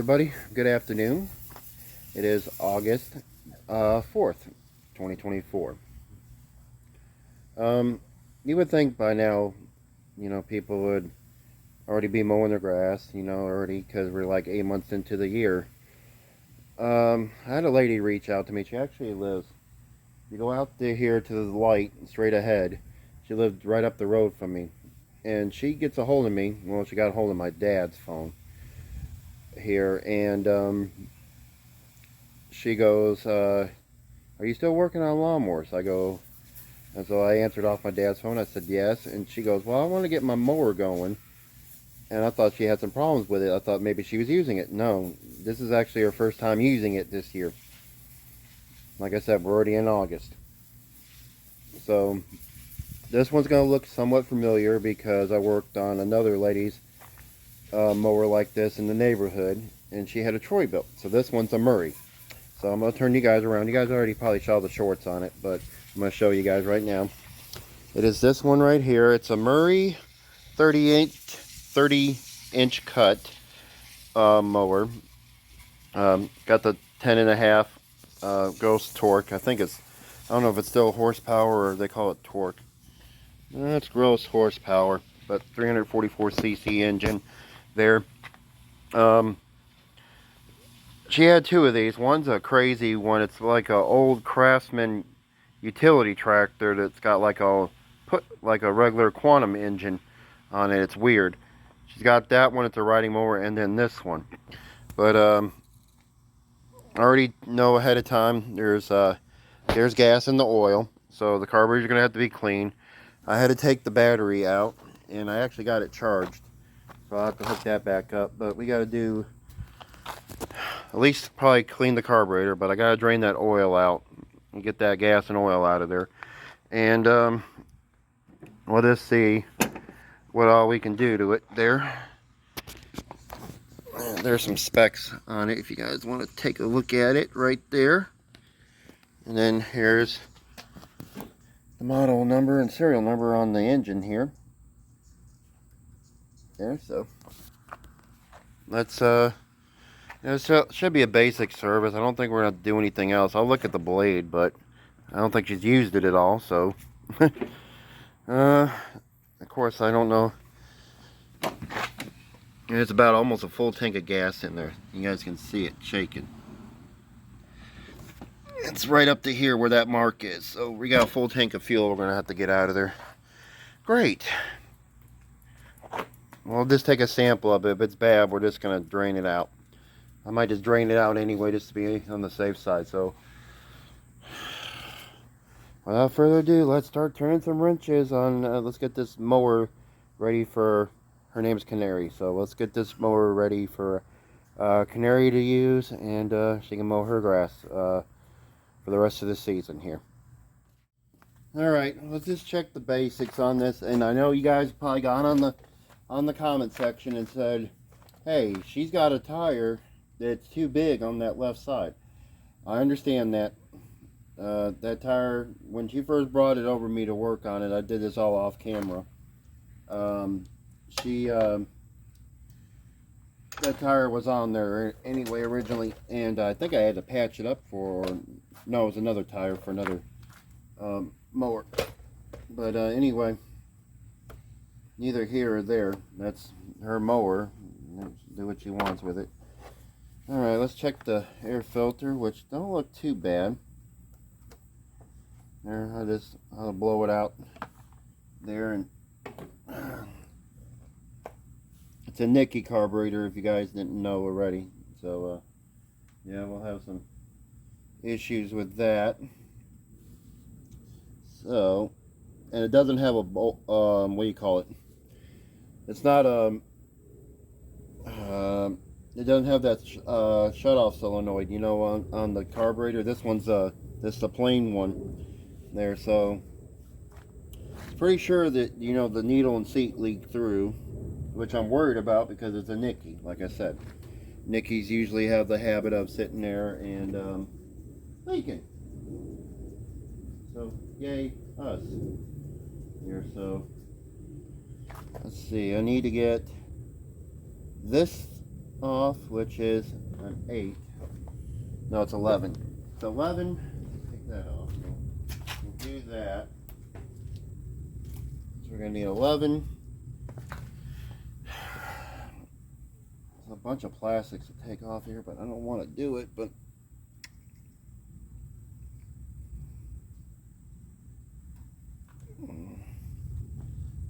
everybody, good afternoon. It is August 4th, 2024. You would think by now, people would already be mowing their grass, already, because we're like 8 months into the year. I had a lady reach out to me. She actually lives, you go out there here to the light, straight ahead. She lived right up the road from me. And she gets a hold of me. Well, she got a hold of my dad's phone here, and she goes, are you still working on lawnmowers? I go, and so I answered off my dad's phone. I said yes, and she goes, well, I want to get my mower going. And I thought she had some problems with it. I thought maybe she was using it. No, this is actually her first time using it this year. Like I said, we're already in August. So this one's going to look somewhat familiar because I worked on another lady's mower like this in the neighborhood, and she had a Troy built. So this one's a Murray. So I'm going to turn you guys around. You guys already probably saw the shorts on it, but I'm going to show you guys right now. It is this one right here. It's a Murray 30-inch cut mower. Got the 10.5 gross torque. I don't know if it's still horsepower or they call it torque. That's gross horsepower, but 344 cc engine there. She had two of these. One's a crazy one. It's like an old Craftsman utility tractor that's got like a regular Quantum engine on it. It's weird. She's got that one. It's a riding mower, and then this one. But I already know ahead of time there's gas in the oil, so the carburetor's gonna have to be clean. I had to take the battery out, and I actually got it charged, so I'll have to hook that back up. But we got to do at least probably clean the carburetor, but I got to drain that oil out and get that gas and oil out of there. And we'll just see what all we can do to it there. There's some specs on it if you guys want to take a look at it right there. And then here's the model number and serial number on the engine here. There, so let's it should be a basic service. I don't think we're going to do anything else. I'll look at the blade, but I don't think she's used it at all, so of course I don't know. It's about almost a full tank of gas in there. You guys can see it shaking. It's right up to here where that mark is. So we got a full tank of fuel we're going to have to get out of there. Great. We'll just take a sample of it. If it's bad, we're just going to drain it out. I might just drain it out anyway just to be on the safe side. So without further ado, let's start turning some wrenches on. Let's get this mower ready for, her name's Canary. So let's get this mower ready for Canary to use, and she can mow her grass for the rest of the season here. Alright, let's just check the basics on this. And I know you guys probably got on the comment section and said, hey, she's got a tire that's too big on that left side. I understand that. That tire, when she first brought it over me to work on it, I did this all off camera. That tire was on there anyway originally, and I think I had to patch it up for, no, it was another tire for another mower. But anyway, neither here or there. That's her mower. Do what she wants with it. Alright, let's check the air filter, which don't look too bad. There, I'll blow it out there, and it's a Nicky carburetor if you guys didn't know already. So yeah, we'll have some issues with that. So, and it doesn't have a what do you call it? It's not it doesn't have that shut-off solenoid, on the carburetor. This one's this is a plain one there, so it's pretty sure that the needle and seat leak through, which I'm worried about because it's a Nicky. Like I said, Nickies usually have the habit of sitting there and leaking. So yay us here. So let's see, I need to get this off, which is an 8. No, it's 11. It's 11. Take that off. We'll do that. So we're going to need 11. There's a bunch of plastics to take off here, but I don't want to do it. But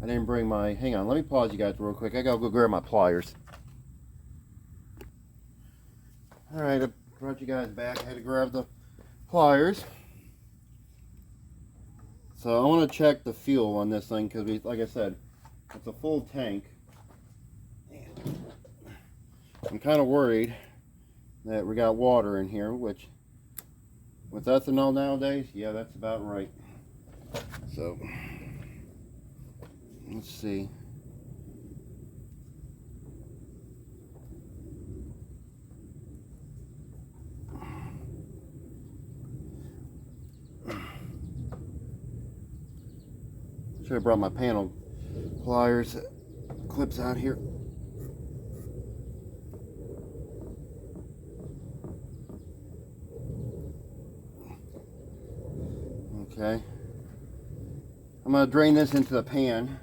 I didn't bring my, hang on, let me pause you guys real quick. I gotta go grab my pliers. Alright, I brought you guys back. I had to grab the pliers. So I want to check the fuel on this thing because, like I said, it's a full tank. I'm kind of worried that we got water in here, which with ethanol nowadays, yeah, that's about right. So let's see. Should have brought my panel pliers clips out here. Okay. I'm going to drain this into the pan.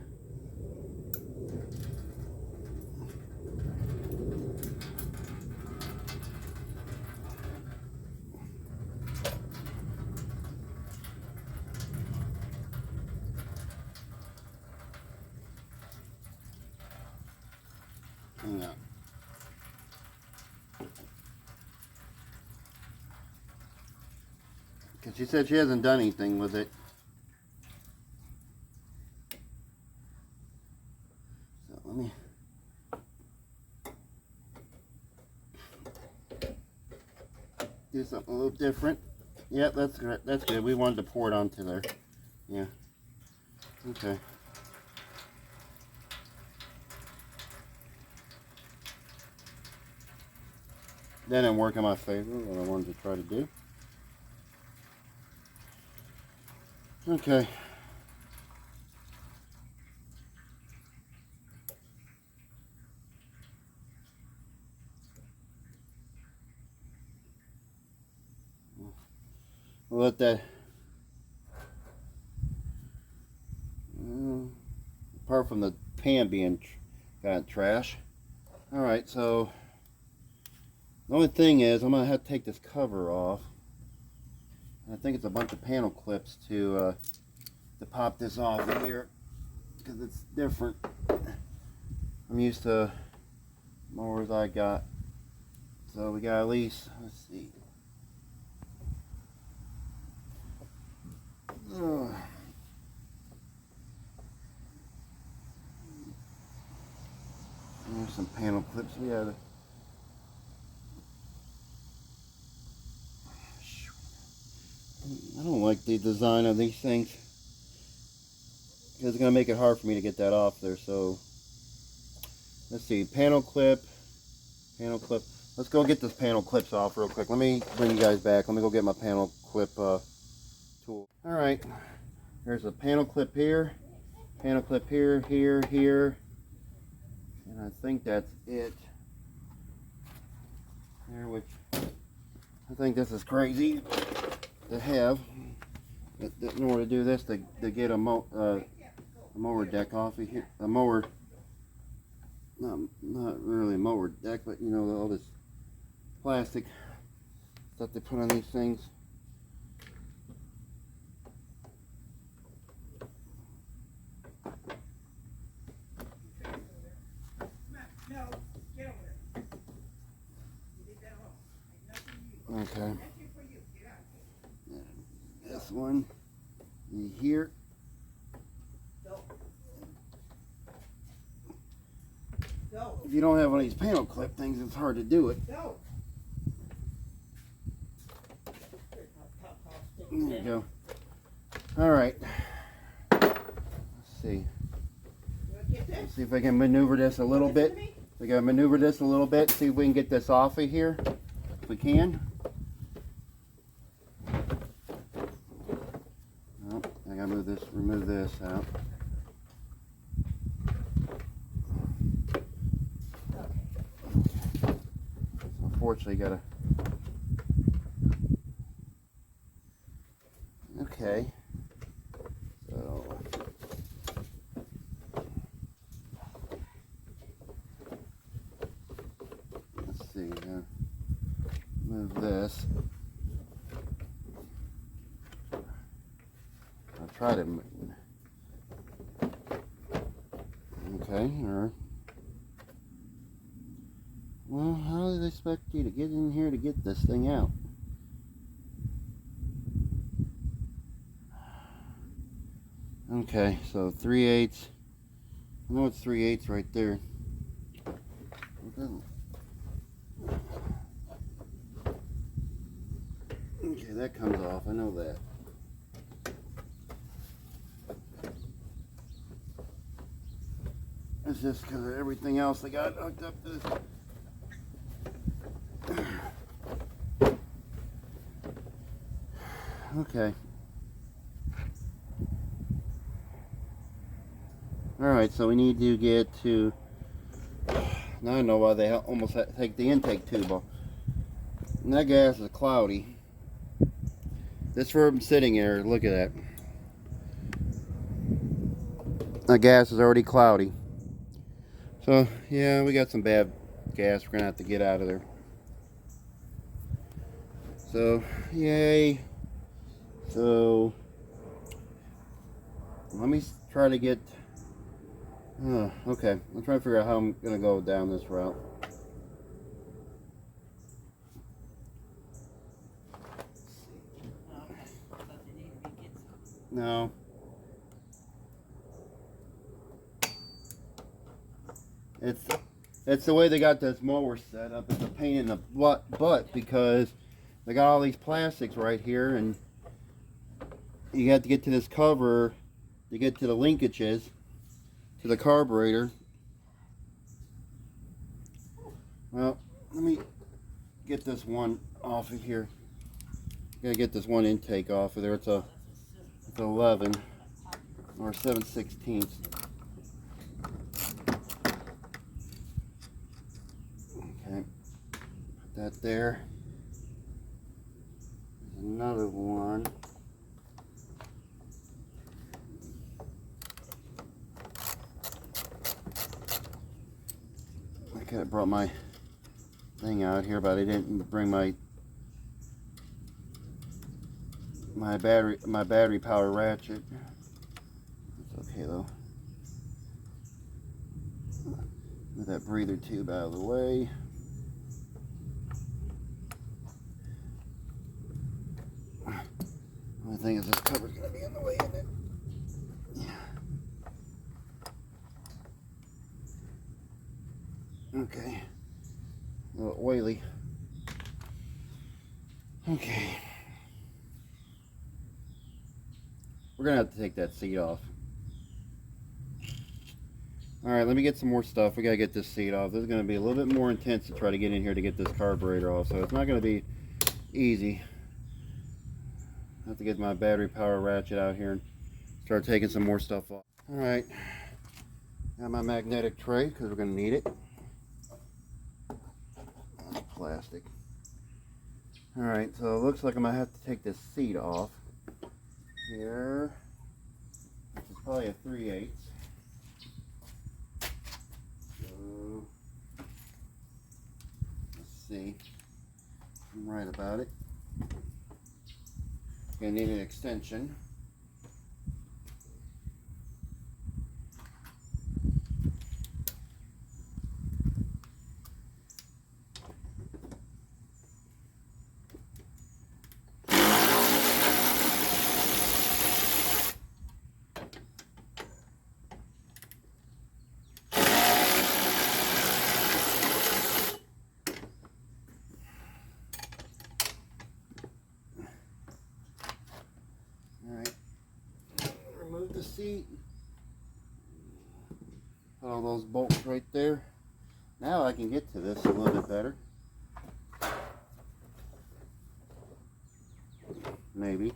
Hang on. Because she said she hasn't done anything with it. So let me do something a little different. Yep, that's good. That's good. We wanted to pour it onto there. Yeah. Okay. That didn't work in my favor, what I wanted to try to do. Okay. We'll let that, apart from the pan being kind of trash. Alright, so the only thing is I'm going to have to take this cover off. I think it's a bunch of panel clips to pop this off of here because it's different. I'm used to mowers I got. So we got at least, let's see. There's some panel clips. We have. I don't like the design of these things because it's going to make it hard for me to get that off there. So let's see, panel clip. Let's go get this panel clips off real quick. Let me bring you guys back. Let me go get my panel clip tool. All right, there's a panel clip here, here, and I think that's it. There, which I think this is crazy to have in order to do this, to get a mower deck off of here, a mower, not really a mower deck, but you know, all this plastic stuff they put on these things. Okay. This one here. If you don't have one of these panel clip things, it's hard to do it. There you go. All right. Let's see. Let's see if I can maneuver this a little bit. We gotta maneuver this a little bit. See if we can get this off of here. If we can. Oh, I gotta remove this out. unfortunately gotta. Okay. So. Let's see. Move this. I'll try to move. Okay, alright. Well, how do they expect you to get in here to get this thing out? Okay, so 3/8. I know it's 3/8 right there. Okay, that comes off. I know that. It's just because of everything else I got hooked up to this. Okay. Alright, so we need to get to... Now I know why they almost take the intake tube off. And that gas is cloudy. This room sitting here, look at that. That gas is already cloudy. So, yeah, we got some bad gas we're going to have to get out of there. So, yay. So, let me try to get... okay, I'm trying to figure out how I'm going to go down this route. No. It's the way they got this mower set up. It's a pain in the butt because they got all these plastics right here, and you have to get to this cover to get to the linkages to the carburetor. Well, let me get this one off of here. Gotta get this one intake off of there. It's 11 or 7/16. Okay, put that there. There's another one. I could have brought my thing out here, but I didn't bring my battery power ratchet. It's okay though. Move that breather tube out of the way. Only thing is this cover's gonna be in the way, isn't it? Yeah. Okay. A little oily. Okay. We're gonna have to take that seat off. Alright, let me get some more stuff. We gotta get this seat off. This is gonna be a little bit more intense to try to get in here to get this carburetor off, so it's not gonna be easy. I have to get my battery power ratchet out here and start taking some more stuff off. Alright, got my magnetic tray because we're gonna need it. Plastic. Alright, so it looks like I'm gonna have to take this seat off here, which is probably a 3/8. So let's see. I'm right about it. Gonna need an extension. Remove the seat. Put all those bolts right there. Now I can get to this a little bit better. Maybe.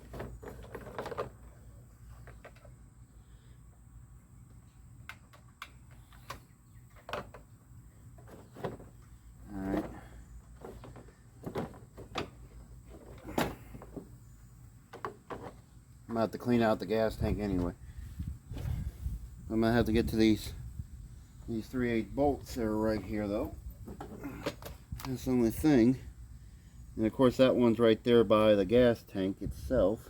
Alright. I'm gonna have to clean out the gas tank anyway. I'm gonna have to get to these 3/8 bolts that are right here though. That's the only thing. And of course that one's right there by the gas tank itself.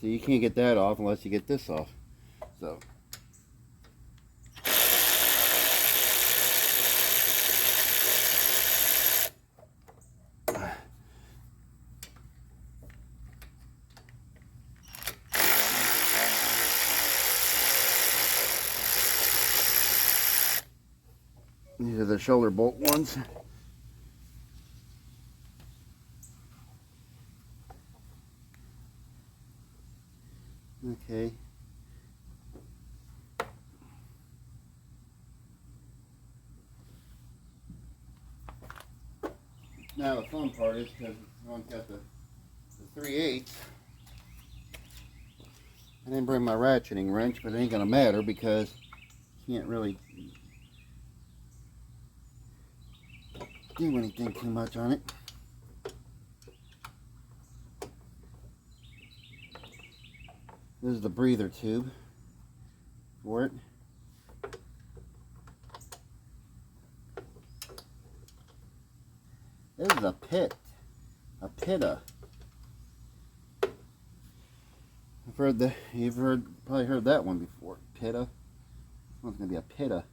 So you can't get that off unless you get this off. So these are the shoulder bolt ones. Okay. Now the fun part is because I've got the 3/8. I didn't bring my ratcheting wrench, but it ain't gonna matter because you can't really do anything too much on it. This is the breather tube for it. This is a pitta. You've probably heard that one before. Pitta. This one's gonna be a pitta.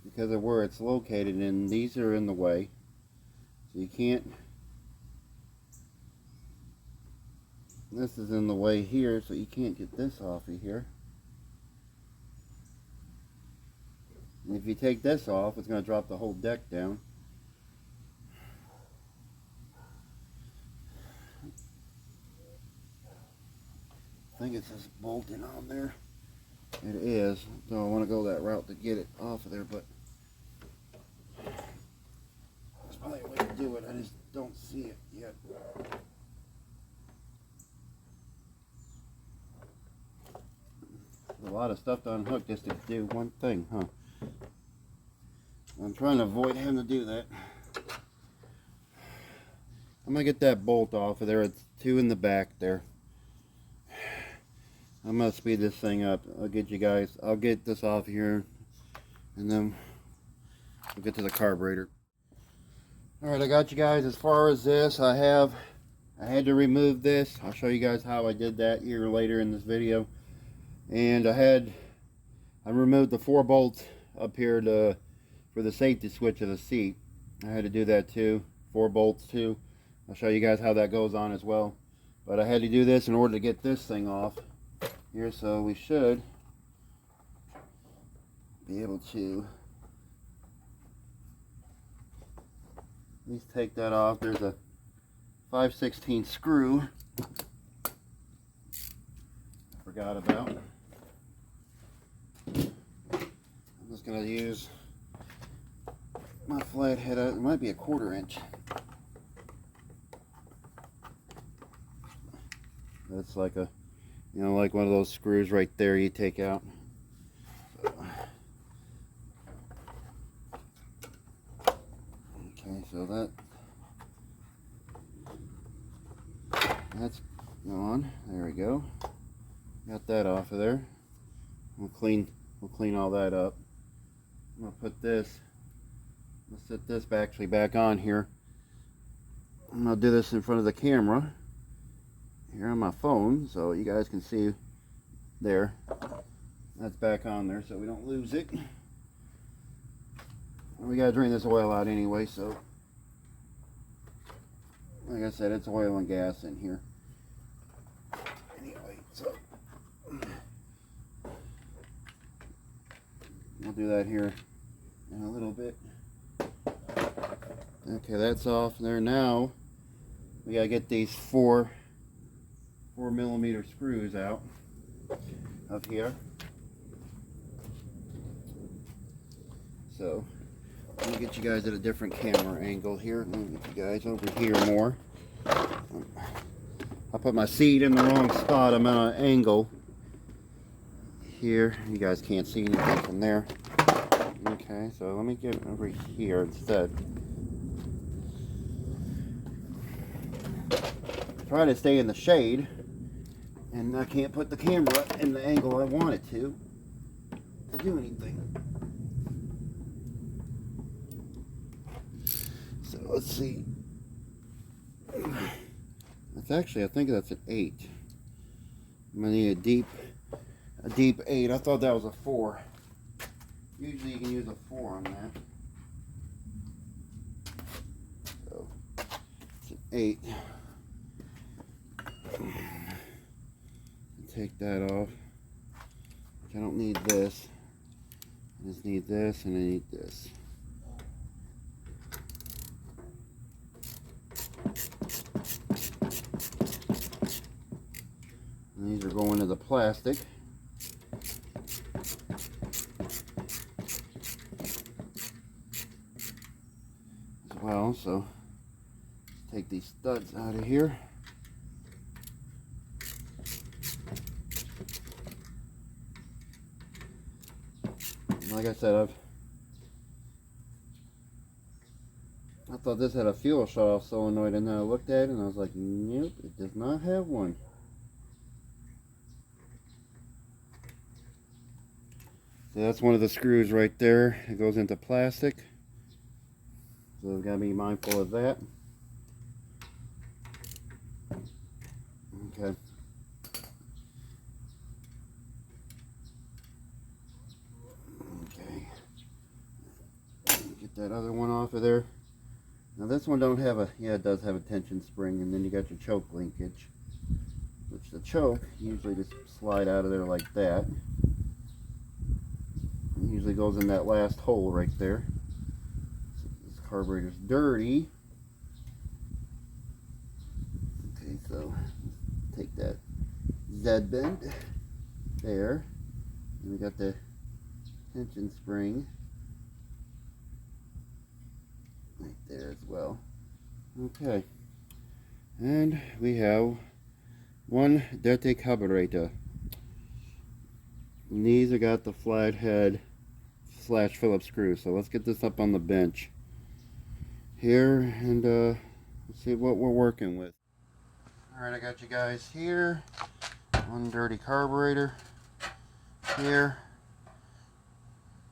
Because of where it's located, and these are in the way. So you can't, this is in the way here, so you can't get this off of here. And if you take this off, it's going to drop the whole deck down. I think it's just bolting on there. It is, so I want to go that route to get it off of there, but there's probably a way to do it. I just don't see it yet. There's a lot of stuff to unhook just to do one thing, huh? I'm trying to avoid having to do that. I'm going to get that bolt off of there. It's two in the back there. I'm going to speed this thing up. I'll get this off here, and then we'll get to the carburetor. Alright, I got you guys. As far as this, I had to remove this. I'll show you guys how I did that here later in this video. And I removed the 4 bolts up here for the safety switch of the seat. I had to do that too. 4 bolts too. I'll show you guys how that goes on as well. But I had to do this in order to get this thing off here, so we should be able to at least take that off. There's a 5/16 screw I forgot about. I'm just going to use my flathead. It might be a 1/4 inch. That's like a, you know, like one of those screws right there you take out. Okay, so that's on. There we go. Got that off of there. We'll clean all that up. I'm gonna put this. Let's set this back on here. I'm gonna do this in front of the camera here on my phone, so you guys can see there. That's back on there, so we don't lose it. We gotta drain this oil out anyway, so like I said, it's oil and gas in here. Anyway, so we'll do that here in a little bit. Okay, that's off there. Now we gotta get these 4mm screws out of here. So let me get you guys at a different camera angle here. Let me get you guys over here more. I put my seat in the wrong spot. I'm at an angle here. You guys can't see anything from there. Okay, so let me get over here instead. Try to stay in the shade, and I can't put the camera in the angle I want it to do anything. So let's see. That's actually, I think that's an 8. I'm gonna need a deep 8. I thought that was a 4. Usually you can use a 4 on that. So it's an 8. Take that off. I don't need this. I just need this and I need this. And these are going to the plastic. As well, so take these studs out of here. Like I said, I thought this had a fuel shut-off solenoid, and then I looked at it and I was like, nope, it does not have one. So that's one of the screws right there. It goes into plastic. So I've got to be mindful of that. Okay. Get that other one off of there. Now this one don't have a, yeah, it does have a tension spring, and then you got your choke linkage, which the choke usually just slide out of there like that. It usually goes in that last hole right there. So this carburetor's dirty. Okay, so take that Z bend there, and we got the tension spring right there as well. Okay, and we have one dirty carburetor. And these have got the flathead / Phillips screw. So let's get this up on the bench here and let's see what we're working with. Alright, I got you guys here. One dirty carburetor here.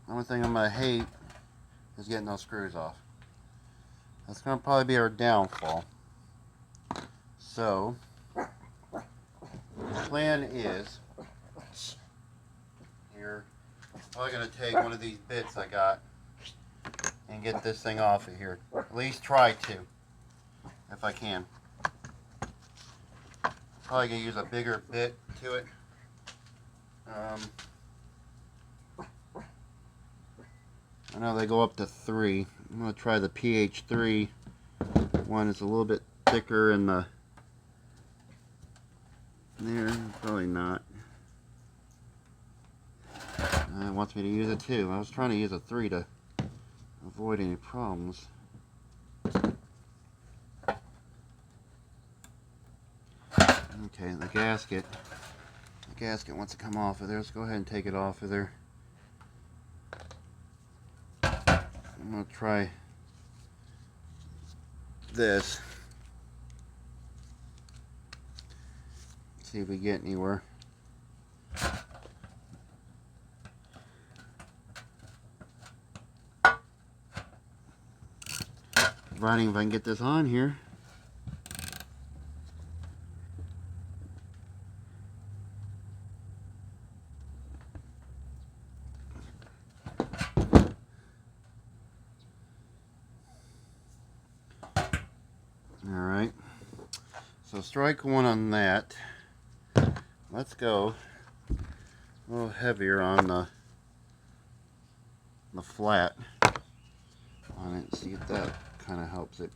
The only thing I'm going to hate is getting those screws off. That's going to probably be our downfall. So, the plan is, here, I'm probably going to take one of these bits I got and get this thing off of here. At least try to, if I can. Probably going to use a bigger bit to it. I know they go up to 3. I'm going to try the PH3 one. It's a little bit thicker in the there. Probably not. It wants me to use a 2. I was trying to use a 3 to avoid any problems. Okay, the gasket wants to come off of there. Let's go ahead and take it off of there. I'm going to try this. See if we get anywhere. Providing if I can get this on here. Alright, so strike one on that. Let's go a little heavier on the flat on it. See if that kind of helps it.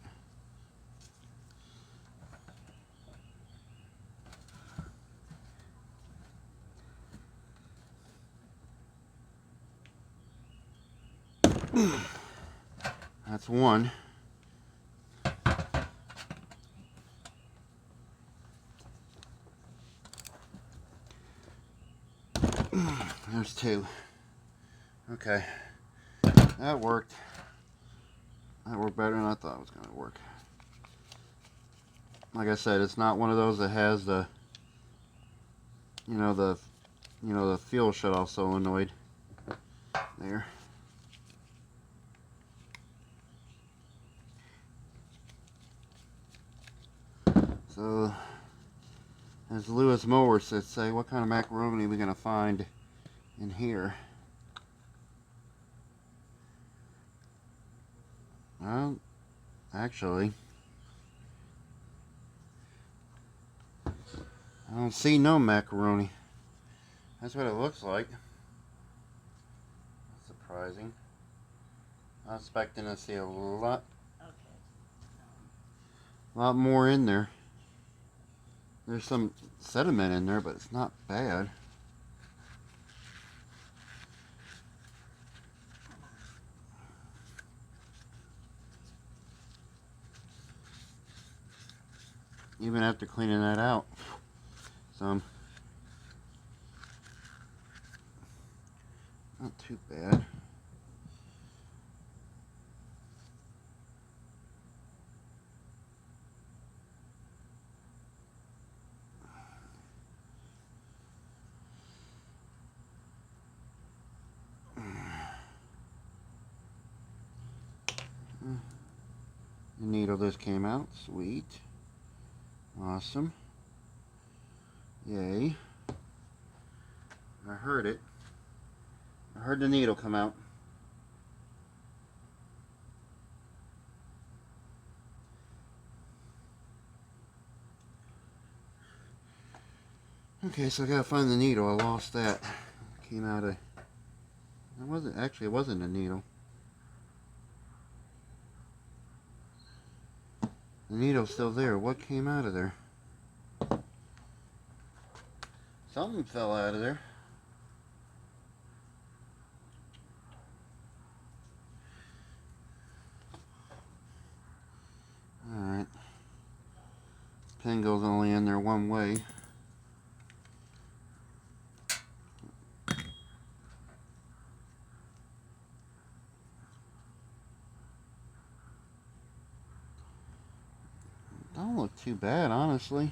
That's one. There's two. Okay. That worked. That worked better than I thought it was going to work. Like I said, it's not one of those that has the, the fuel shut-off solenoid there. So, as Lewis Mower said, say, what kind of macaroni are we going to find in here? Well, actually, I don't see no macaroni. That's what it looks like. That's surprising. I was expecting to see a lot more in there. There's some sediment in there, but it's not bad. Even after cleaning that out. Some. Not too bad. The needle just came out. Sweet. Awesome. Yay. I heard it. I heard the needle come out. Okay, so I gotta find the needle. I lost that. Came out of... it wasn't a needle. The needle's still there. What came out of there? Something fell out of there. Alright. Pin goes only in there one way. Don't look too bad, honestly.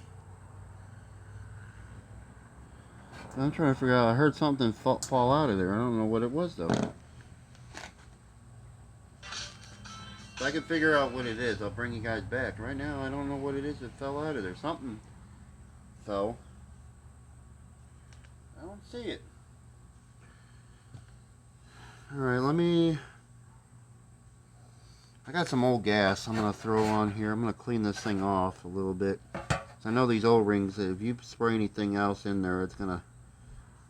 I'm trying to figure out. I heard something fall out of there. I don't know what it was though. If I can figure out what it is, I'll bring you guys back. Right now, I don't know what it is that fell out of there. Something fell. I don't see it. Alright, I got some old gas I'm going to throw on here. I'm going to clean this thing off a little bit. So I know these O-rings, if you spray anything else in there, it's going to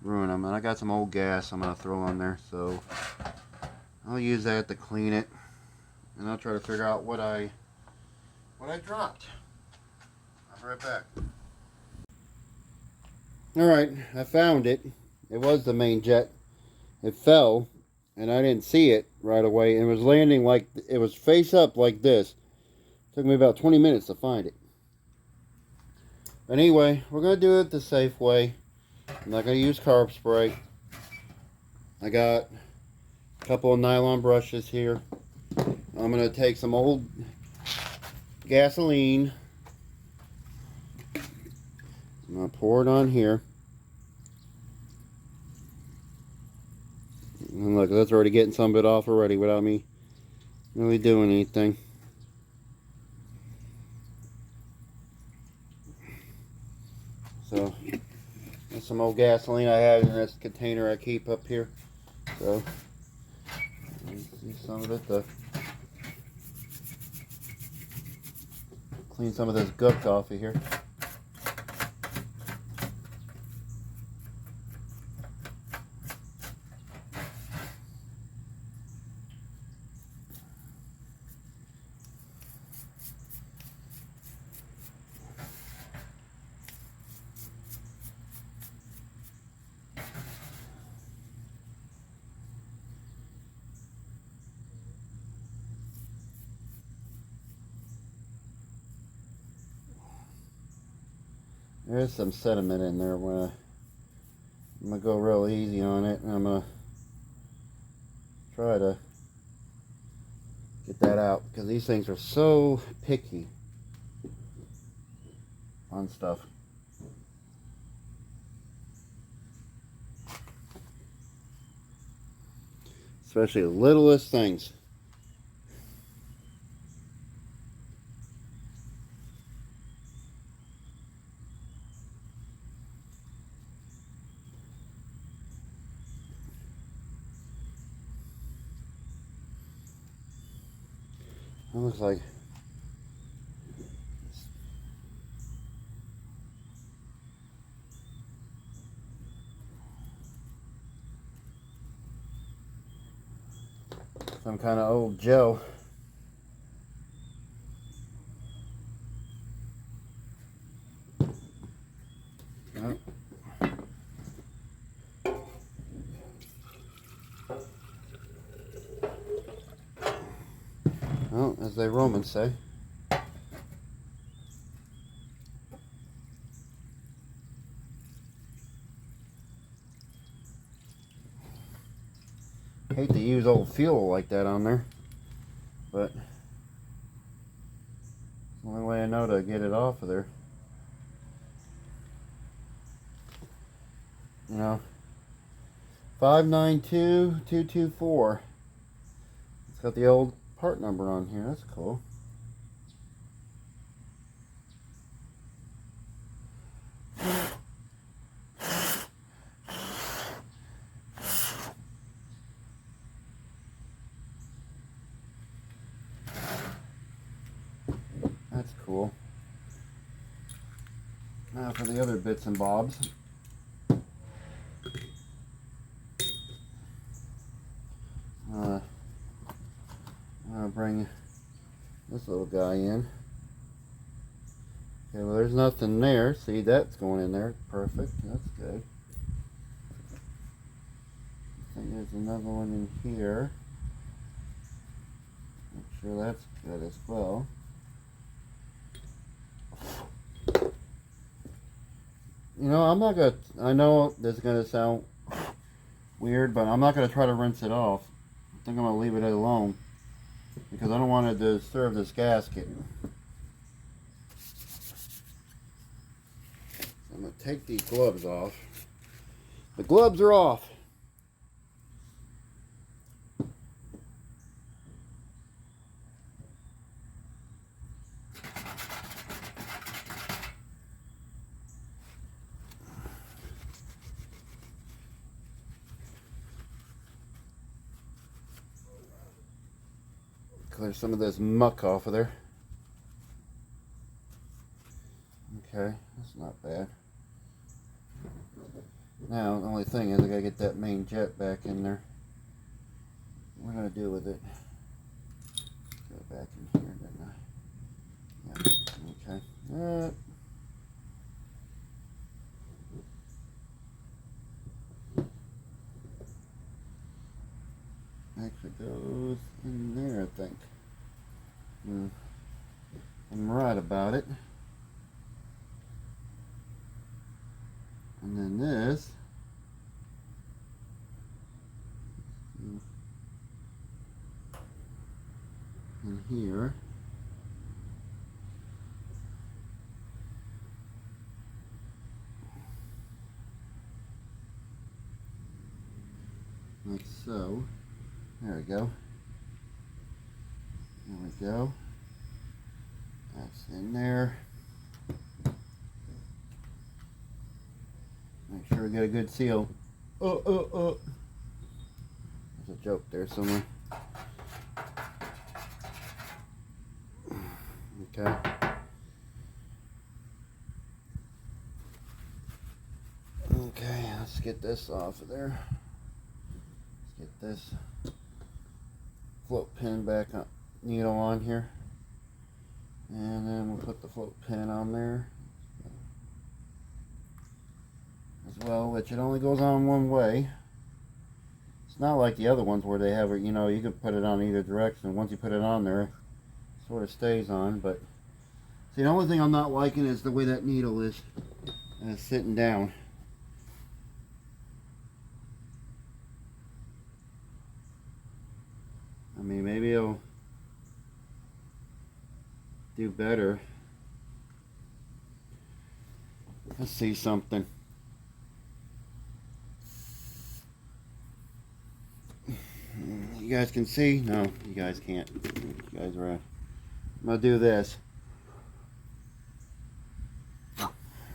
ruin them. And I got some old gas I'm going to throw on there. So I'll use that to clean it. And I'll try to figure out what I dropped. I'll be right back. Alright, I found it. It was the main jet. It fell, and I didn't see it right away. It was landing like, it was face up like this. It took me about 20 minutes to find it. But anyway, we're going to do it the safe way. I'm not going to use carb spray. I got a couple of nylon brushes here. I'm going to take some old gasoline. I'm going to pour it on here. And look, that's already getting some of it off already without me really doing anything. So, there's some old gasoline I had in this container I keep up here. So, see some of it to clean some of this gunk off of here. There's some sediment in there when I I'm going to go real easy on it, and I'm going to try to get that out, because these things are so picky on stuff. Especially the littlest things. It looks like some kind of old gel. Oh. Well, as the Romans say. Hate to use old fuel like that on there, but it's the only way I know to get it off of there. You know, 592224. It's got the old part number on here. That's cool. That's cool. Now for the other bits and bobs. I'll bring this little guy in. Okay, well there's nothing there. See, that's going in there. Perfect. That's good. I think there's another one in here. Make sure that's good as well. You know, I'm not gonna, I know this is gonna sound weird, but I'm not gonna try to rinse it off. I think I'm gonna leave it alone because I don't want to disturb this gasket. I'm gonna take these gloves off. The gloves are off. Clear some of this muck off of there. Okay, that's not bad. Now, the only thing is I gotta get that main jet back in there. What am I gonna do with it? Go back in here, didn't I? Yeah, okay. Actually goes in there, I think. I'm right about it. And then this in here. Like so. There we go. There we go. That's in there. Make sure we get a good seal. There's a joke there somewhere. Okay. Okay, let's get this off of there. Let's get this float pin back up, needle on here. And then we'll put the float pin on there as well, which it only goes on one way. It's not like the other ones where they have it, you know, you can put it on either direction. Once you put it on there, it sort of stays on. But see, the only thing I'm not liking is the way that needle is sitting down. bit better. Let's see something. You guys can see? No, you guys can't. You guys are. I'm gonna do this.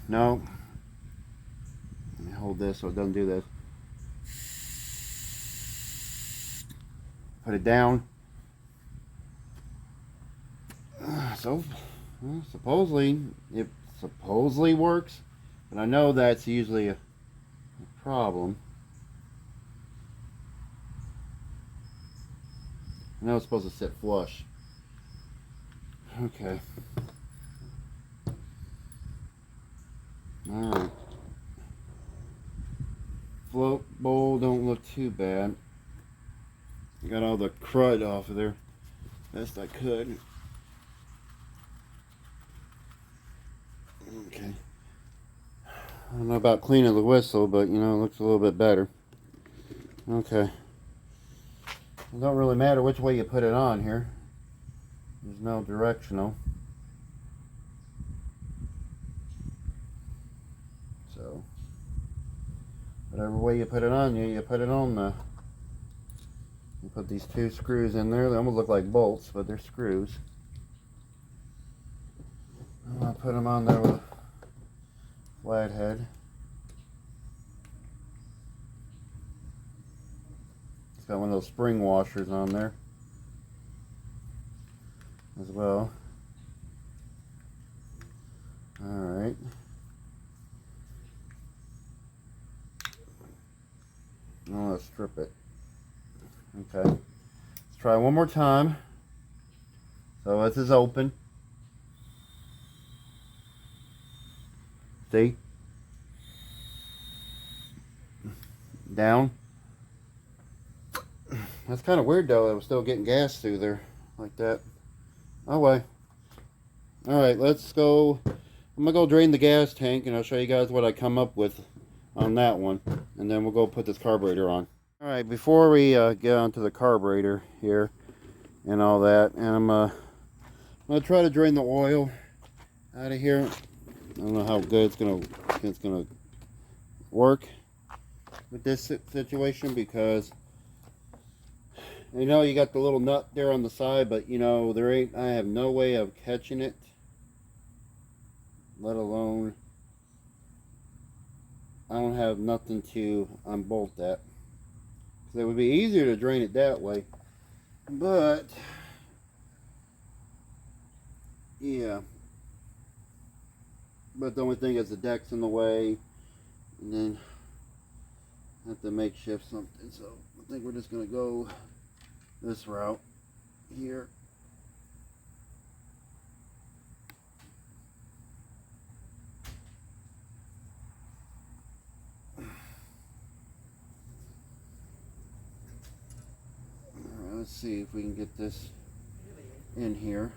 No. Let me hold this so it doesn't do this. Put it down. So, well, supposedly it supposedly works, but I know that's usually a problem. I know it's supposed to sit flush. Okay. Alright. Float bowl don't look too bad. I got all the crud off of there best I could. Okay. I don't know about cleaning the whistle, but you know, it looks a little bit better. Okay. It don't really matter which way you put it on here. There's no directional. So, whatever way you put it on, you put it on the. You put these two screws in there. They almost look like bolts, but they're screws. I'm gonna put them on there with a flathead. It's got one of those spring washers on there as well. Alright. Now let's strip it. Okay. Let's try one more time. So this is open. See? Down. That's kind of weird though. I was still getting gas through there like that. Oh well. Alright, let's go. I'm gonna go drain the gas tank and I'll show you guys what I come up with on that one. And then we'll go put this carburetor on. Alright, before we get onto the carburetor here and all that, and I'm gonna try to drain the oil out of here. I don't know how good it's gonna work with this situation, because you know you got the little nut there on the side, but you know I have no way of catching it, let alone I don't have nothing to unbolt that. Because it would be easier to drain it that way, but yeah. But the only thing is the deck's in the way, and then I have to makeshift something. So I think we're just gonna go this route here. Alright, let's see if we can get this in here.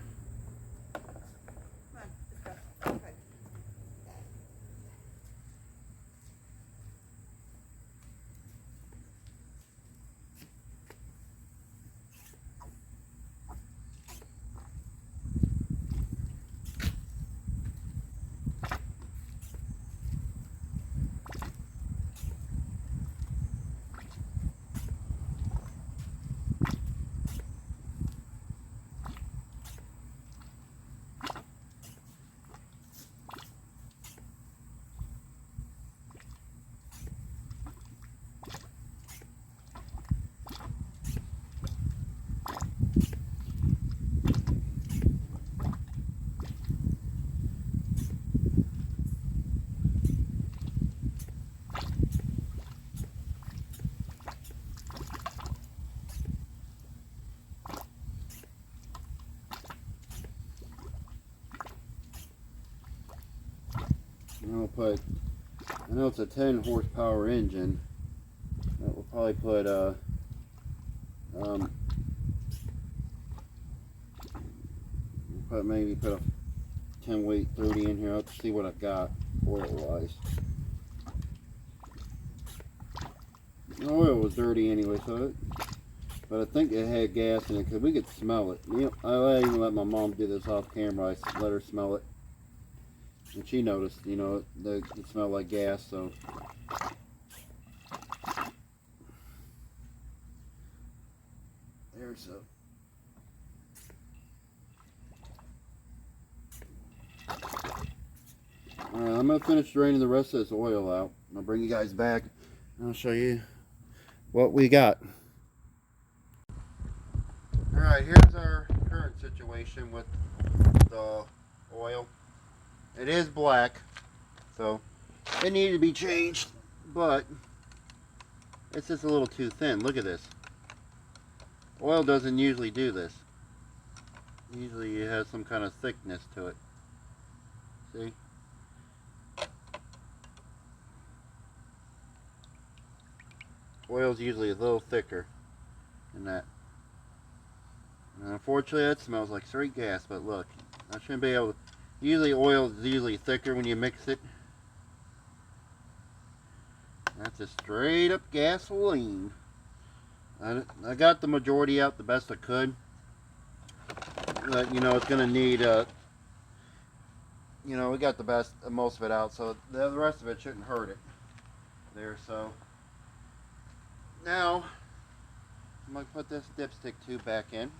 I know it's a 10 horsepower engine. We'll probably put maybe put a 10 weight 30 in here. Let's see what I got oil wise. The oil was dirty anyway, so but I think it had gas in it because we could smell it. You know, I even let my mom do this off camera. I let her smell it, and she noticed, you know, that it smelled like gas. So there's a. Alright, I'm going to finish draining the rest of this oil out. I'll bring you guys back and I'll show you what we got. Alright, here's our current situation with the oil. It is black, so it needed to be changed, but it's just a little too thin. Look at this. Oil doesn't usually do this. Usually it has some kind of thickness to it. See? Oil's usually a little thicker than that. And unfortunately, that smells like straight gas, but look, I shouldn't be able to. Usually oil is usually thicker when you mix it. That's a straight up gasoline. I got the majority out the best I could. But, you know, it's going to need, you know, we got the most of it out, so the rest of it shouldn't hurt it. There, so. Now, I'm going to put this dipstick tube back in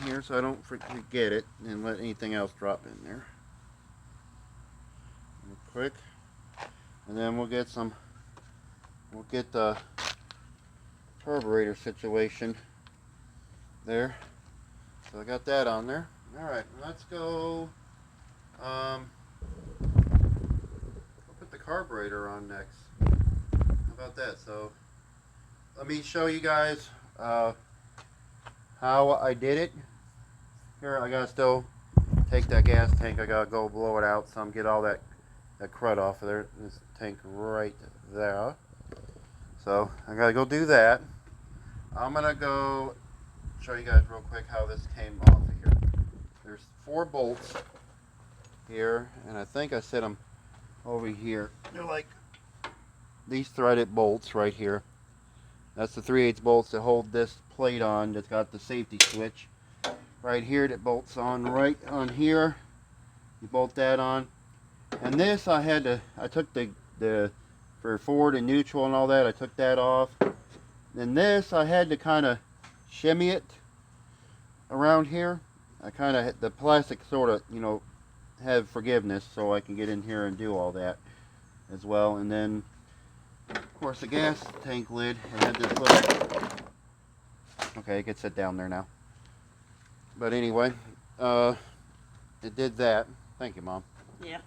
here so I don't forget it and let anything else drop in there. Real quick. And then we'll get the carburetor situation there. So I got that on there. Alright, let's go we'll put the carburetor on next. How about that? So let me show you guys how I did it. Here, I gotta still take that gas tank. I gotta go blow it out some, get all that crud off of there. This tank right there. So I gotta go do that. I'm gonna go show you guys real quick how this came off of here. There's 4 bolts here, and I think I set them over here. They're like these threaded bolts right here. That's the 3/8 bolts that hold this plate on. That's got the safety switch right here that bolts on right on here. You bolt that on. And this I took the for forward and neutral and all that, I took that off. Then this I had to kind of shimmy it around here. I kind of, the plastic sort of, you know, have forgiveness so I can get in here and do all that as well. And then of course the gas tank lid, it had this little, okay, it can sit down there now. But anyway, it did that. Thank you, Mom. Yeah.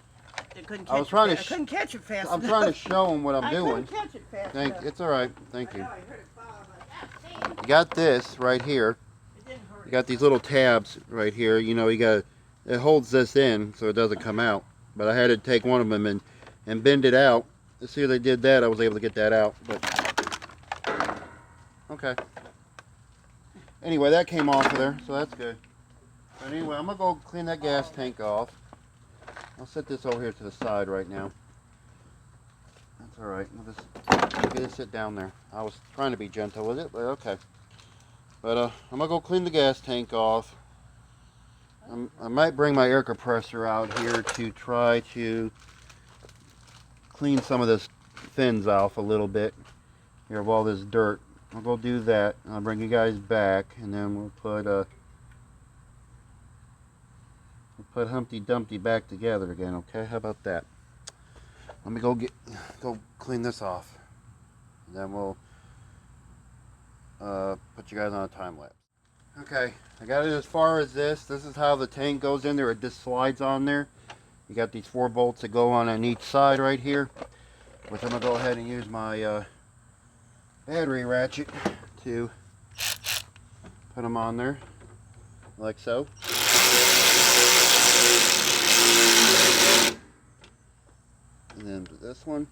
It couldn't I catch I couldn't catch it fast I'm enough. trying to show them what I'm doing. I couldn't catch it fast enough. It's all right. Thank you. I know, I heard it fall. I'm like, You got this right here. it didn't hurt. You got these little tabs right here. You know, it holds this in so it doesn't come out. But I had to take one of them and bend it out. As soon as I did that, I was able to get that out. But okay. Anyway, that came off of there, so that's good. But anyway, I'm gonna go clean that gas tank off. I'll set this over here to the side right now. That's all right. We'll just get it sit down there. I was trying to be gentle with it, but okay. But I'm gonna go clean the gas tank off. I might bring my air compressor out here to try to clean some of this fins off a little bit here of all this dirt. I'll go do that. I'll bring you guys back, and then we'll put Humpty Dumpty back together again. Okay, how about that? Let me go clean this off, and then we'll put you guys on a time lapse. Okay, I got it as far as this. This is how the tank goes in there. It just slides on there. You got these 4 bolts that go on each side right here, which I'm gonna go ahead and use my battery ratchet to put them on there, like so. And then this one.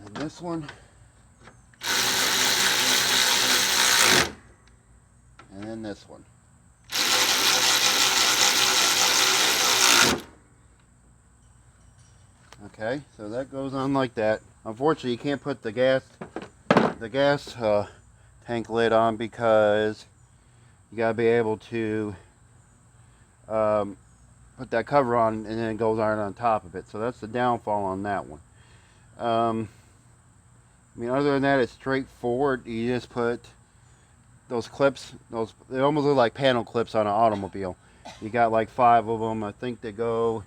And this one. And then this one. Okay, so that goes on like that. Unfortunately, you can't put the gas tank lid on because you gotta be able to put that cover on, and then it goes on top of it. So that's the downfall on that one. I mean, other than that, it's straightforward. You just put those clips, they almost look like panel clips on an automobile. You got like 5 of them. I think they go,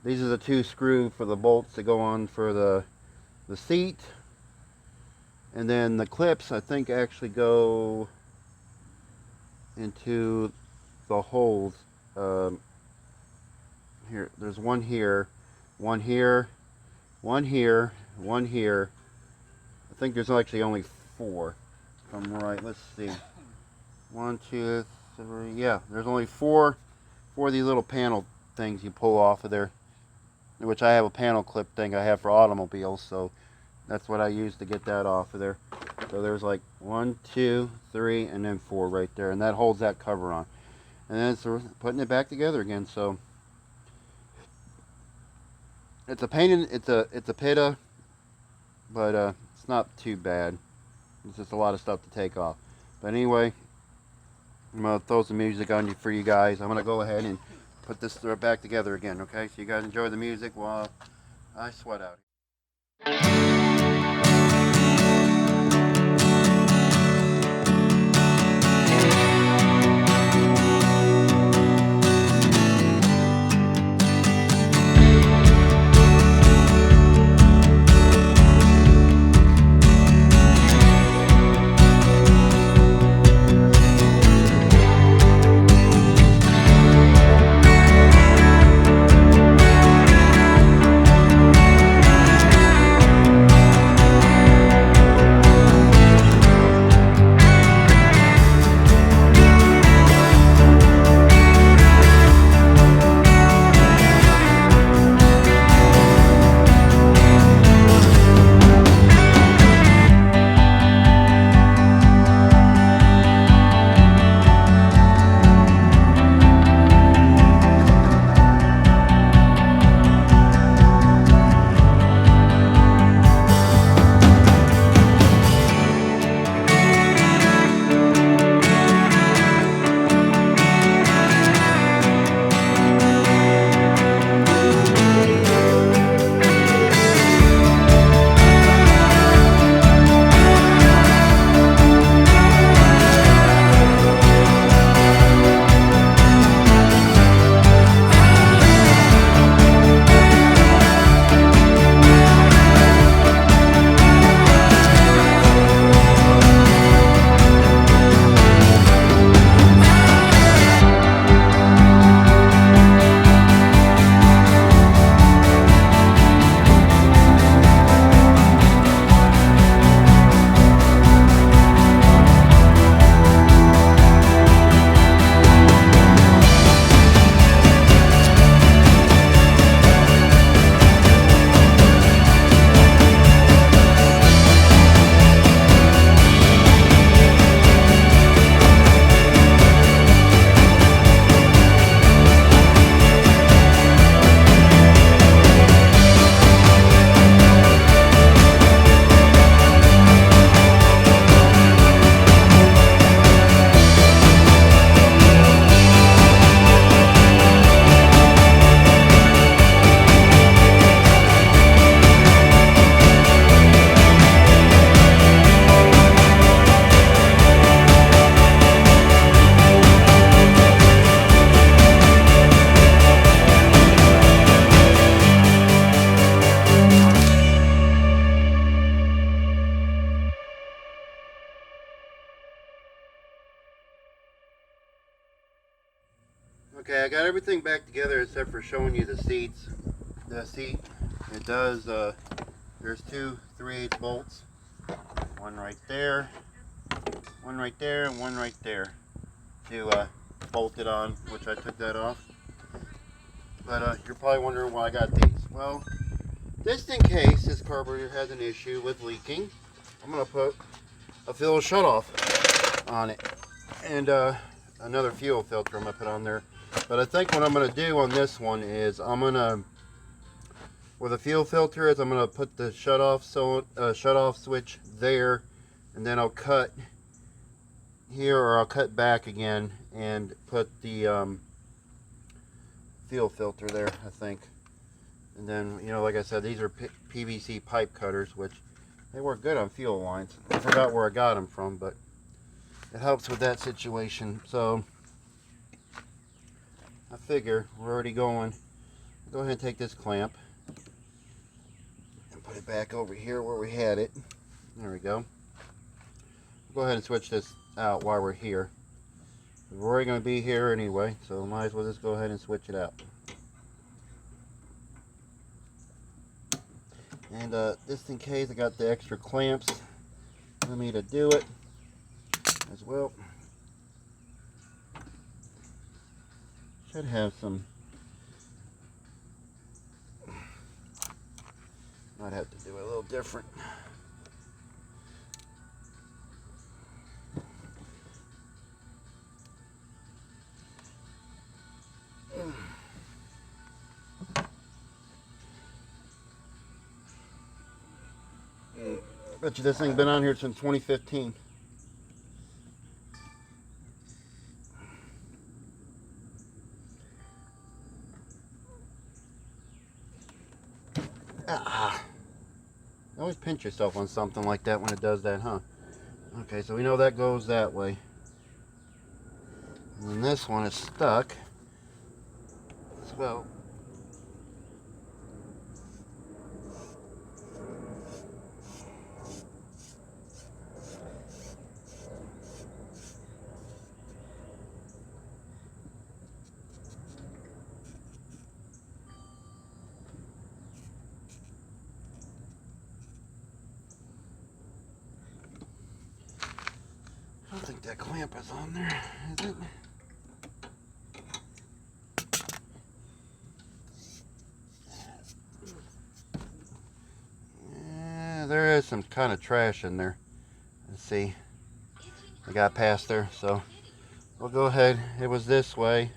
these are the 2 screws for the bolts that go on for the seat. And then the clips, I think, actually go into the holes. Here, there's one here, one here, one here, one here. I think there's actually only 4. If I'm right, let's see. 1, 2, 3. Yeah, there's only 4 of these little panel things you pull off of there. Which I have a panel clip thing I have for automobiles, so that's what I use to get that off of there. So there's like 1, 2, 3, and then 4 right there, and that holds that cover on. And then it's putting it back together again. So it's a pain in, it's a pitta, but it's not too bad. It's just a lot of stuff to take off. But anyway, I'm gonna throw some music on you for you guys. I'm gonna go ahead and put this back together again. Okay, so you guys enjoy the music while I sweat out. Okay, I got everything back together except for showing you the seats. The seat, it does, there's 2 3/8 bolts. One right there, one right there, and one right there to bolt it on, which I took that off. But you're probably wondering why I got these. Well, just in case this carburetor has an issue with leaking, I'm going to put a fuel shutoff on it. And another fuel filter I'm going to put on there. But I think what I'm going to do on this one is what where the fuel filter is, I'm going to put the shut off switch there, and then I'll cut here, or I'll cut back again and put the fuel filter there, I think. And then, you know, like I said, these are PVC pipe cutters, which they work good on fuel lines. I forgot where I got them from, but it helps with that situation. So I figure we're already going. Go ahead and take this clamp and put it back over here where we had it. There we go. Go ahead and switch this out while we're here. We're already going to be here anyway, so might as well just go ahead and switch it out. And just in case, I got the extra clamps for me to do it as well. Should have some. Might have to do it a little different. Bet you this thing been on here since 2015. You always pinch yourself on something like that when it does that, huh? Okay, so we know that goes that way. And then this one is stuck. So I don't think that clamp is on there, is it? Yeah, there is some kind of trash in there. Let's see. I got past there, so we'll go ahead. It was this way.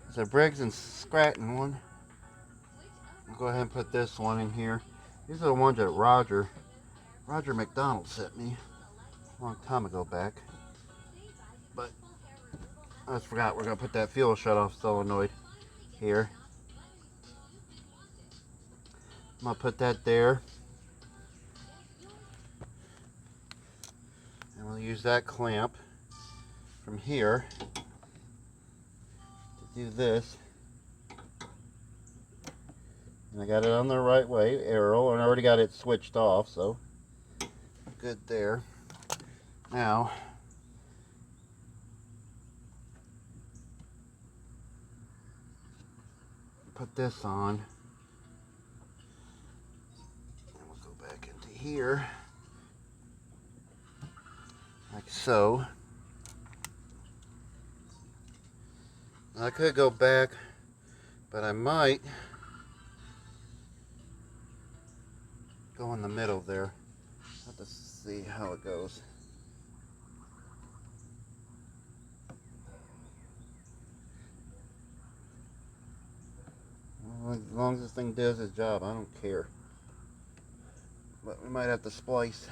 It's a Briggs and Stratton one. We'll go ahead and put this one in here. These are the ones that Roger McDonald sent me a long time ago back. But I just forgot we're going to put that fuel shut-off solenoid here. I'm going to put that there. And we'll use that clamp from here to do this. And I got it on the right way, arrow, and I already got it switched off, so good there. Now, put this on. And we'll go back into here, like so. Now, I could go back, but I might go in the middle there. Have to see how it goes. Well, as long as this thing does its job, I don't care. But we might have to splice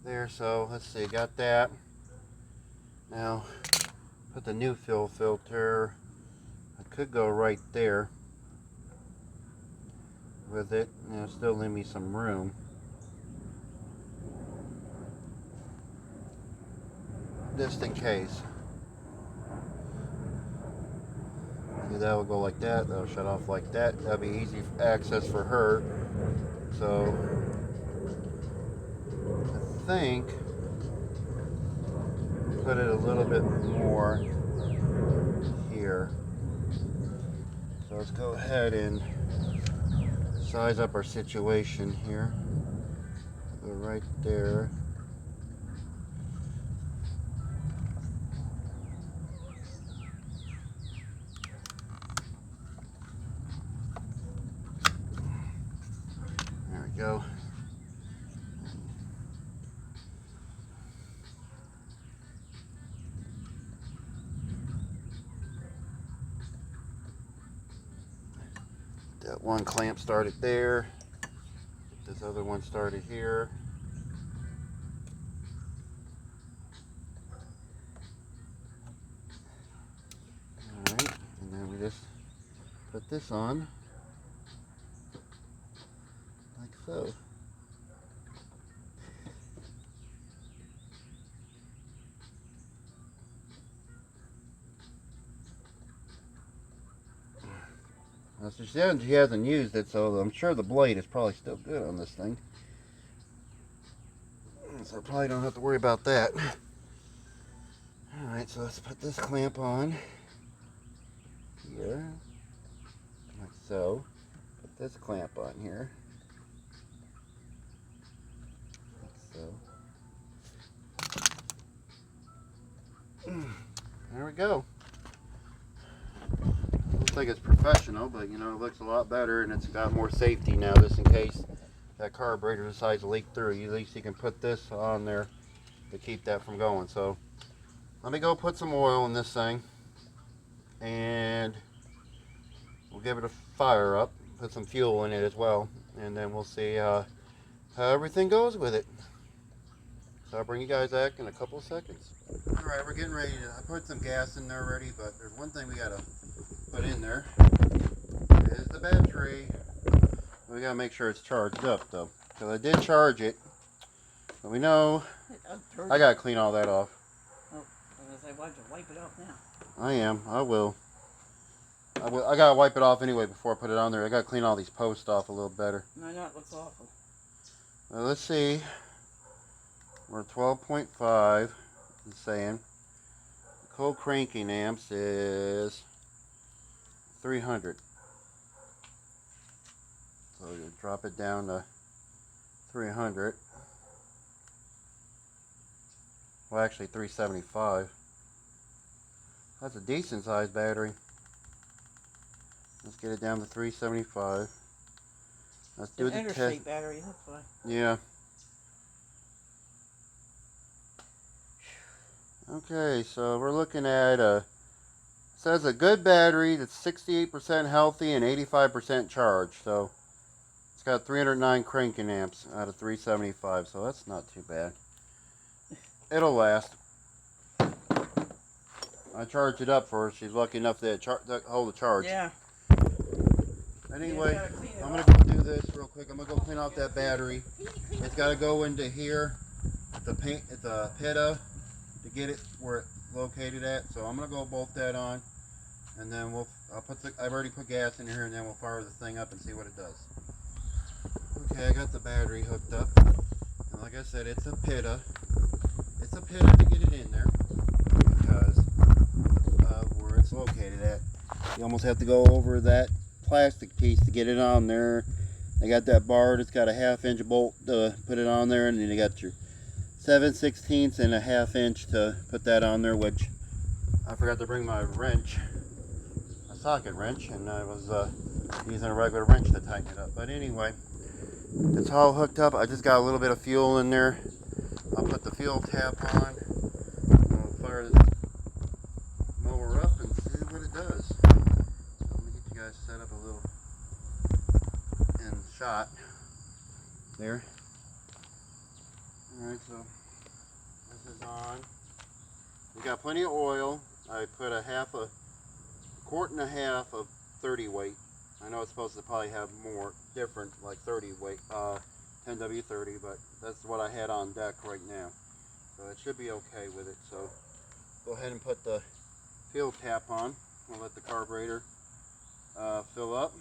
there. So let's see, got that. Now put the new fuel filter. I could go right there with it, and it'll still leave me some room. Just in case. See, that will go like that. That'll shut off like that. That'll be easy access for her. So I think put it a little bit more here. So let's go ahead and size up our situation here. Go right there. There we go. That one clamp started there. This other one started here. Alright, and then we just put this on like so. Now, so she hasn't used it, so I'm sure the blade is probably still good on this thing. So I probably don't have to worry about that. Alright, so let's put this clamp on here, like so. Put this clamp on here, like so. There we go. Looks like it's professional, but you know, it looks a lot better, and it's got more safety now, just in case that carburetor decides to leak through. At least you can put this on there to keep that from going. So let me go put some oil in this thing, and we'll give it a fire up, put some fuel in it as well, and then we'll see how everything goes with it. So I'll bring you guys back in a couple of seconds. Alright, we're getting ready to, I put some gas in there already, but there's one thing we gotta put in there. Is the battery. We gotta make sure it's charged up though, because I did charge it, but we know I gotta clean all that off. Oh, I was gonna say, why don't you wipe it off now? I am. I will. I gotta wipe it off anyway before I put it on there. I gotta clean all these posts off a little better. No, it looks awful. Well, let's see. We're 12.5. It's saying. The cold cranking amps is 300. So you drop it down to 300. Well, actually 375. That's a decent sized battery. Let's get it down to 375. Let's do the test. Interstate battery, that's why. Yeah. Okay, so we're looking at says a good battery that's 68% healthy and 85% charged. So it's got 309 cranking amps out of 375, so that's not too bad. It'll last. I charged it up for her. She's lucky enough to hold the charge. Yeah. Anyway, I'm going to go do this real quick. I'm going to go clean off that battery. It's got to go into here. It's a PITA to get it where it's located at. So I'm going to go bolt that on. And then I've already put gas in here, and then we'll fire the thing up and see what it does. Okay, I got the battery hooked up. And like I said, it's a PITA. It's a PITA to get it in there because of where it's located at. You almost have to go over that plastic piece to get it on there. I got that bar that's got a 1/2 inch bolt to put it on there, and then you got your 7/16 and a 1/2 inch to put that on there, which I forgot to bring my wrench, a socket wrench, and I was using a regular wrench to tighten it up. But anyway, it's all hooked up. I just got a little bit of fuel in there. I'll put the fuel tap on. I'll fire this mower up and see what it does. So let me get you guys set up a little in shot there. Alright, so this is on. We got plenty of oil. I put a quart and a half of 30 weight. I know it's supposed to probably have more different, like 30 weight, 10W30, but that's what I had on deck right now. So it should be okay with it. So go ahead and put the fuel tap on. We'll let the carburetor fill up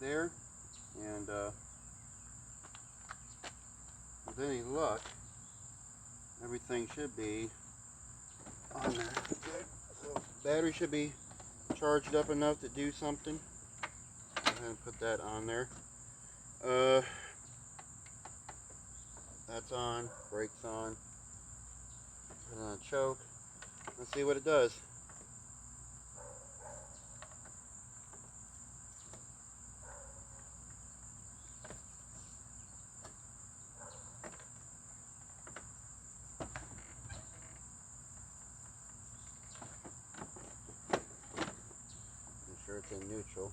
there, and with any luck, everything should be on there. Good. So battery should be charged up enough to do something. Go ahead and put that on there. That's on. Brakes on. Put it on a choke. Let's see what it does. in neutral.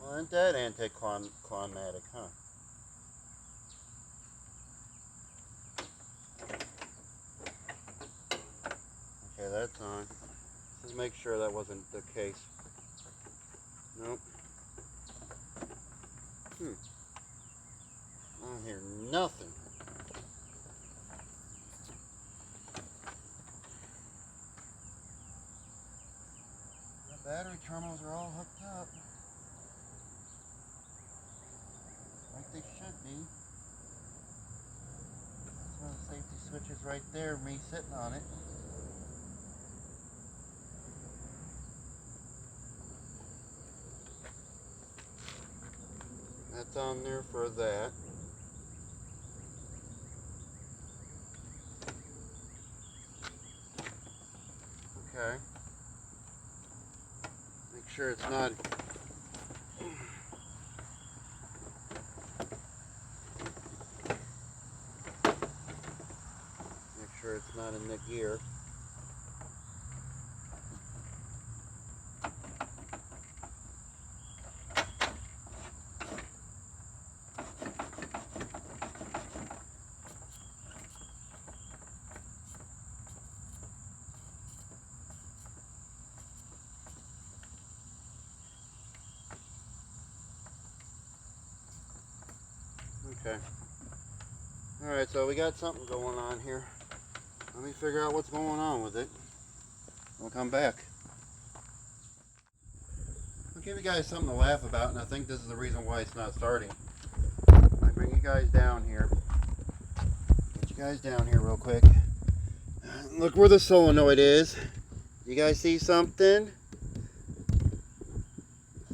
Well, isn't that anticlimactic, huh? Okay, that's on. Let's make sure that wasn't the case. Nope. I don't hear nothing. The battery terminals are all hooked up. Like they should be. That's one of the safety switches right there, me sitting on it. That's on there for that. Okay. Make sure it's not. Make sure it's not in the gear. Okay. Alright, so we got something going on here. Let me figure out what's going on with it. We'll come back. I'll give you guys something to laugh about, and I think this is the reason why it's not starting. I bring you guys down here. Get you guys down here real quick. Look where the solenoid is. You guys see something?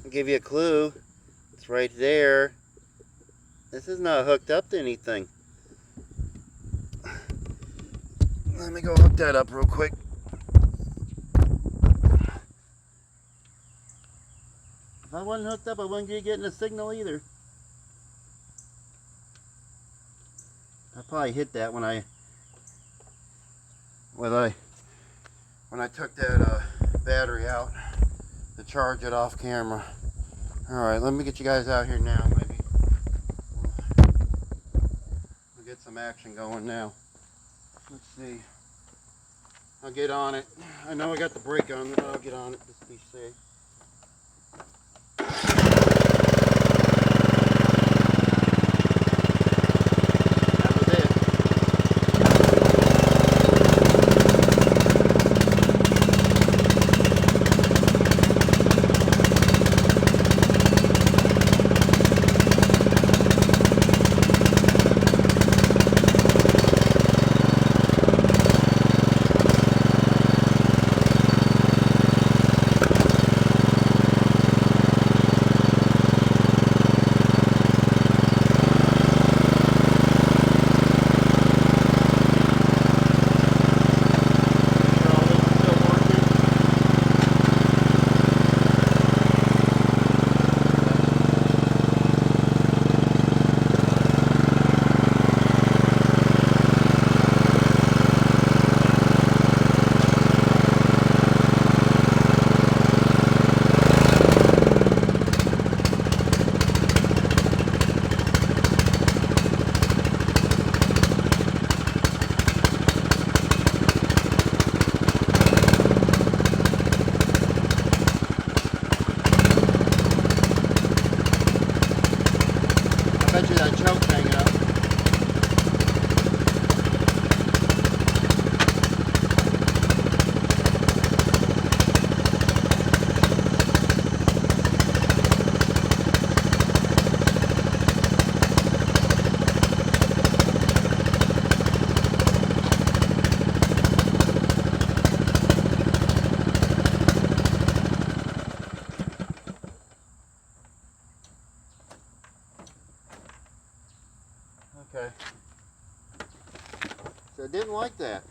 I'll give you a clue. It's right there. This is not hooked up to anything. Let me go hook that up real quick. If I wasn't hooked up, I wouldn't be getting a signal either. I probably hit that when I took that battery out to charge it off camera. Alright, let me get you guys out here now. Maybe we'll get some action going now. Let's see. I'll get on it. I know I got the brake on, but I'll get on it just to be safe. I bet you that choke's hanging up. Okay. So it didn't like that.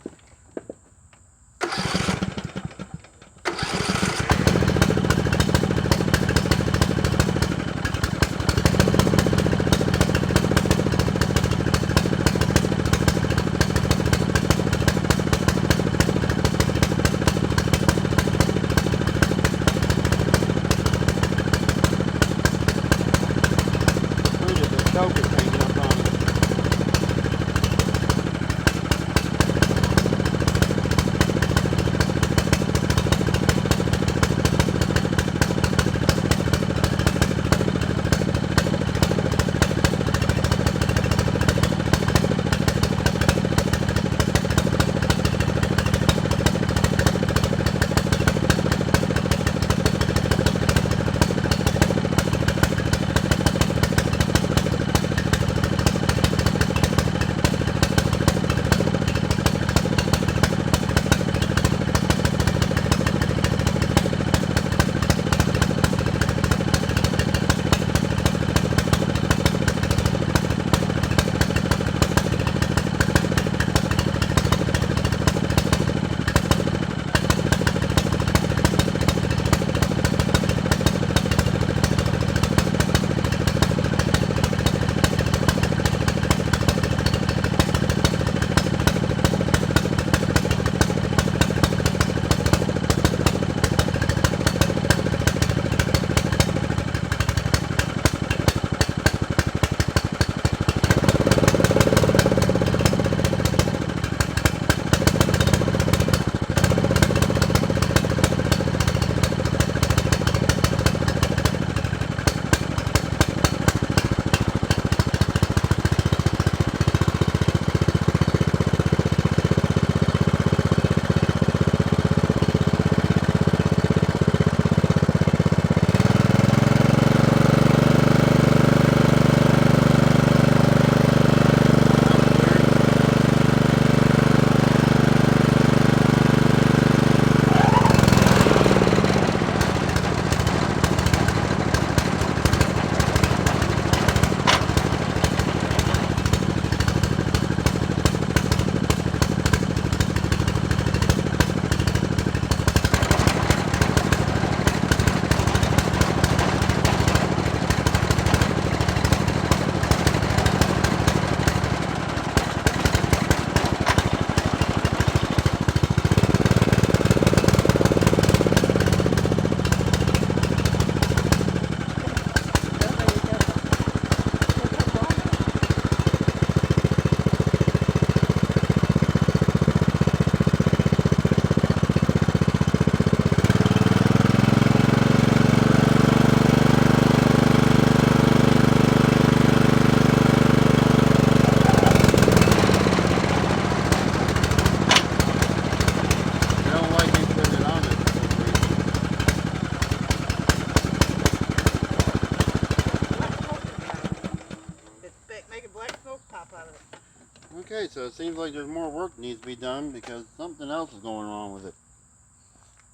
Okay, so it seems like there's more work needs to be done because something else is going wrong with it.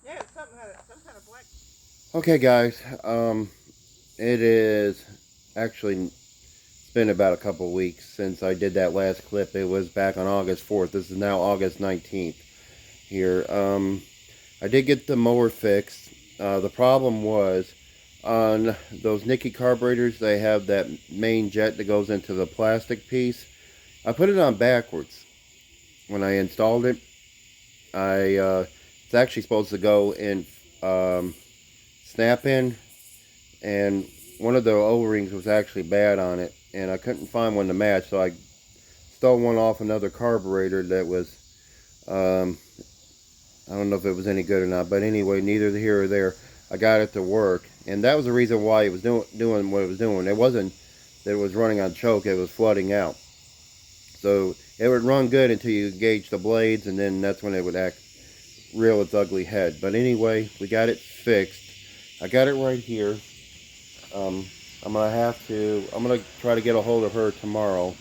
Yeah, it's some kind of black. Okay, guys. It is actually it's been about a couple weeks since I did that last clip. It was back on August 4th. This is now August 19th here. I did get the mower fixed. The problem was on those Nicky carburetors, they have that main jet that goes into the plastic piece. I put it on backwards when I installed it. It's actually supposed to go in snap in, and one of the O-rings was actually bad on it, and I couldn't find one to match, so I stole one off another carburetor that was I don't know if it was any good or not, but anyway, neither here or there. I got it to work, and that was the reason why it was doing what it was doing. It wasn't that it was running on choke; it was flooding out. So it would run good until you gauge the blades, and then that's when it would act real its ugly head. But anyway, we got it fixed. I got it right here. I'm gonna try to get a hold of her tomorrow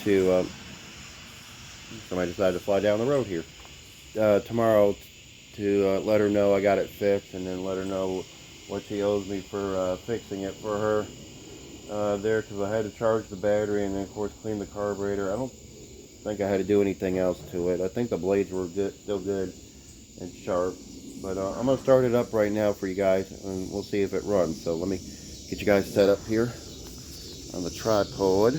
to. Somebody decided to fly down the road here. Tomorrow to let her know I got it fixed, and then let her know what she owes me for fixing it for her there, because I had to charge the battery and then of course clean the carburetor. I don't think I had to do anything else to it. I think the blades were still good and sharp, but I'm gonna start it up right now for you guys, and we'll see if it runs. So let me get you guys set up here on the tripod.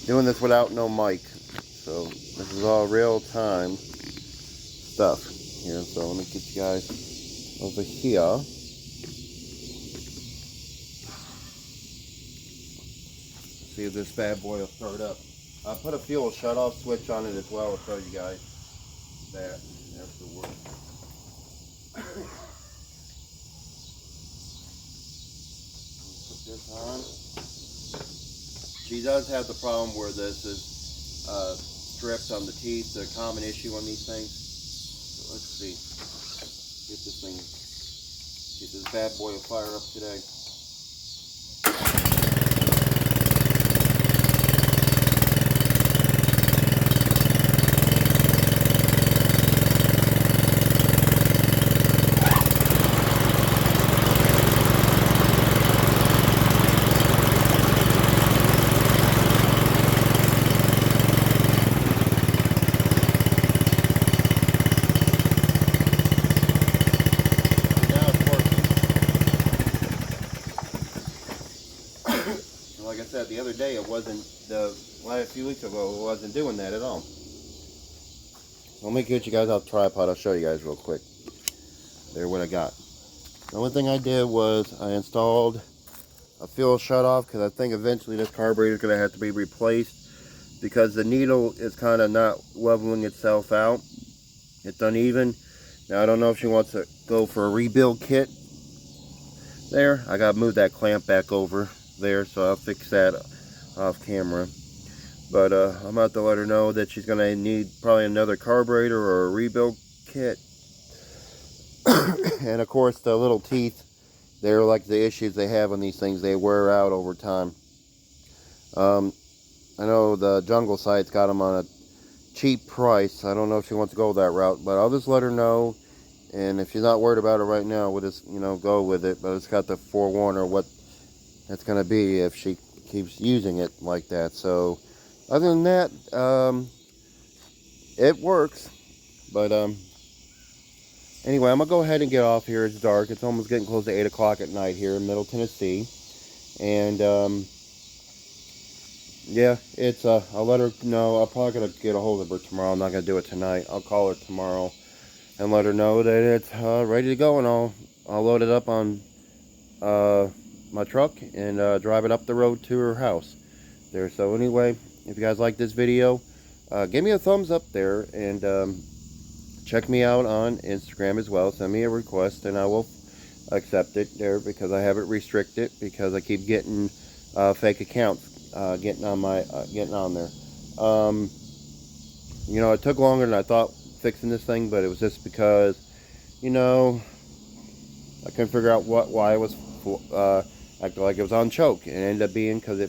Doing this without no mic, so this is all real time stuff here. So let me get you guys over here. See if this bad boy will start up. I put a fuel shut-off switch on it as well. I'll show you guys that afterwards. Put this on. She does have the problem where this is stripped on the teeth, the common issue on these things. So let's see. Get this bad boy to fire up today. Like I said, the other day it wasn't, the last few weeks ago it wasn't doing that at all. Let me get you guys off the tripod. I'll show you guys real quick. There, what I got. The only thing I did was I installed a fuel shut-off, because I think eventually this carburetor is going to have to be replaced because the needle is kind of not leveling itself out. It's uneven. Now I don't know if she wants to go for a rebuild kit. There, I got to move that clamp back over there, so I'll fix that off camera. But I'm about to let her know that she's going to need probably another carburetor or a rebuild kit. And of course the little teeth, they're like the issues they have on these things, they wear out over time. I know the jungle site's got them on a cheap price. I don't know if she wants to go that route, but I'll just let her know. And if she's not worried about it right now, we'll just, go with it. But it's got to forewarn her what it's going to be if she keeps using it like that. So other than that, it works. But anyway, I'm going to go ahead and get off here. It's dark. It's almost getting close to 8 o'clock at night here in Middle Tennessee. And yeah, it's I'll let her know. I'm probably going to get a hold of her tomorrow. I'm not going to do it tonight. I'll call her tomorrow and let her know that it's ready to go, and I'll load it up on my truck and drive it up the road to her house there. So anyway, if you guys like this video, give me a thumbs up there, and check me out on Instagram as well. Send me a request and I will accept it there, because I have it restricted because I keep getting fake accounts getting on there. It took longer than I thought fixing this thing, but it was just because I couldn't figure out why it was acting like it was on choke, and it ended up being because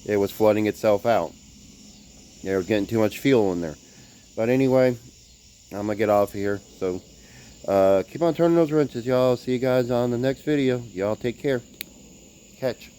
it was flooding itself out. There was getting too much fuel in there. But anyway, I'm gonna get off of here. So keep on turning those wrenches, y'all. See you guys on the next video. Y'all take care. Catch.